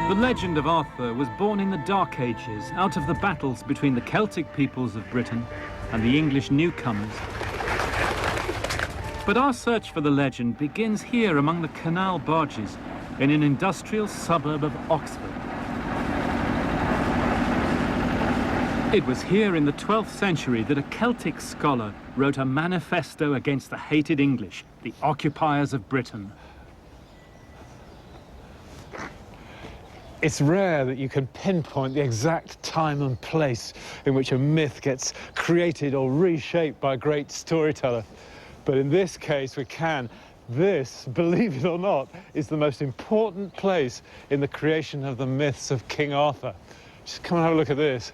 The legend of Arthur was born in the Dark Ages out of the battles between the Celtic peoples of Britain and the English newcomers. But our search for the legend begins here among the canal barges in an industrial suburb of Oxford. It was here in the 12th century that a Celtic scholar wrote a manifesto against the hated English, the occupiers of Britain. It's rare that you can pinpoint the exact time and place in which a myth gets created or reshaped by a great storyteller. But in this case, we can. This, believe it or not, is the most important place in the creation of the myths of King Arthur. Just come and have a look at this.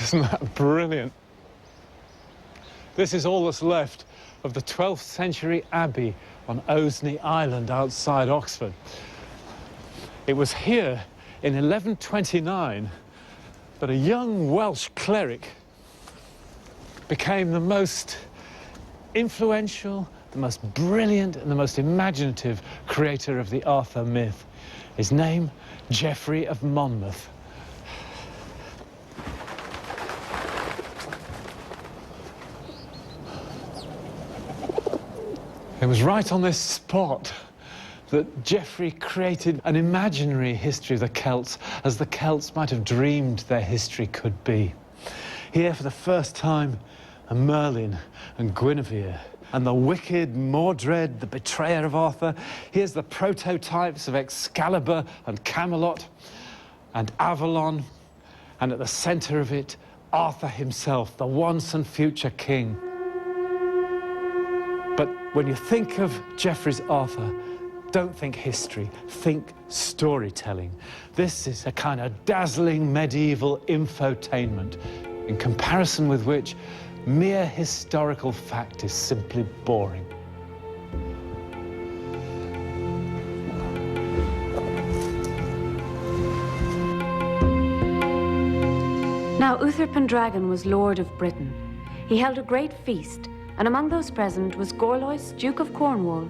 Isn't that brilliant? This is all that's left of the 12th century abbey on Oengus Island outside Oxford. It was here in 1129 that a young Welsh cleric became the most influential, the most brilliant and the most imaginative creator of the Arthur myth. His name, Geoffrey of Monmouth. It was right on this spot that Geoffrey created an imaginary history of the Celts, as the Celts might have dreamed their history could be. Here, for the first time, are Merlin and Guinevere, and the wicked Mordred, the betrayer of Arthur. Here's the prototypes of Excalibur and Camelot and Avalon, and at the centre of it, Arthur himself, the once and future king. But when you think of Geoffrey's Arthur, don't think history, think storytelling. This is a kind of dazzling medieval infotainment, in comparison with which mere historical fact is simply boring. Now Uther Pendragon was Lord of Britain. He held a great feast, and among those present was Gorlois, Duke of Cornwall,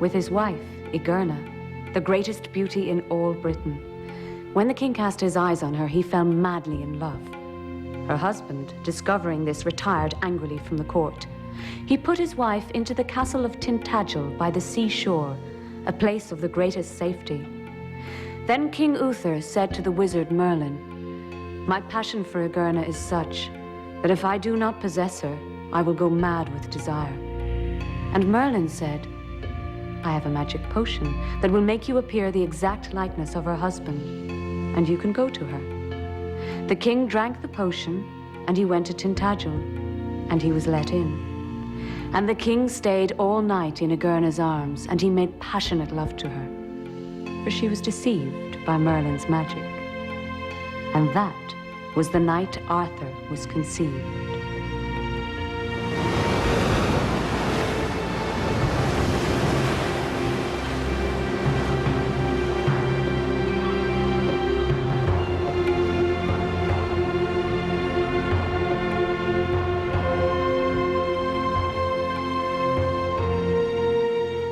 with his wife, Igerna, the greatest beauty in all Britain. When the king cast his eyes on her, he fell madly in love. Her husband, discovering this, retired angrily from the court. He put his wife into the castle of Tintagel by the seashore, a place of the greatest safety. Then King Uther said to the wizard Merlin, "My passion for Igerna is such that if I do not possess her, I will go mad with desire." And Merlin said, "I have a magic potion that will make you appear the exact likeness of her husband, and you can go to her." The king drank the potion, and he went to Tintagel, and he was let in. And the king stayed all night in Igerna's arms, and he made passionate love to her, for she was deceived by Merlin's magic. And that was the night Arthur was conceived.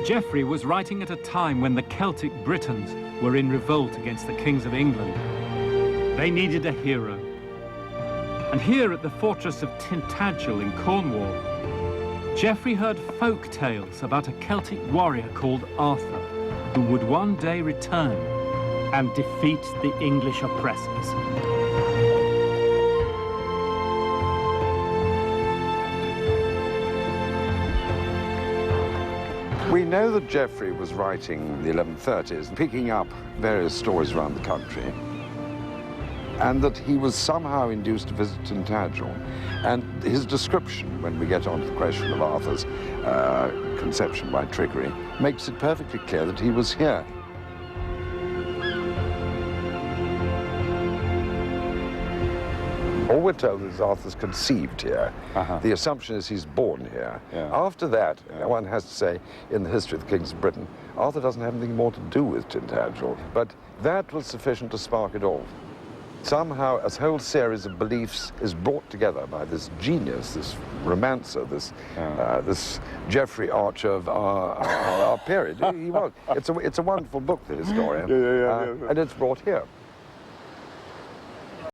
Geoffrey was writing at a time when the Celtic Britons were in revolt against the kings of England. They needed a hero. And here at the fortress of Tintagel in Cornwall, Geoffrey heard folk tales about a Celtic warrior called Arthur, who would one day return and defeat the English oppressors. We know that Geoffrey was writing in the 1130s, picking up various stories around the country, and that he was somehow induced to visit Tintagel. And his description, when we get on to the question of Arthur's conception by trickery, makes it perfectly clear that he was here. All we're told is Arthur's conceived here. The assumption is he's born here. After that, one has to say, in the history of the kings of Britain, Arthur doesn't have anything more to do with Tintagel. But that was sufficient to spark it all. Somehow, a whole series of beliefs is brought together by this genius, this romancer, this Geoffrey Archer of our period. He was. It's a wonderful book, The Historian. Yeah. And it's brought here.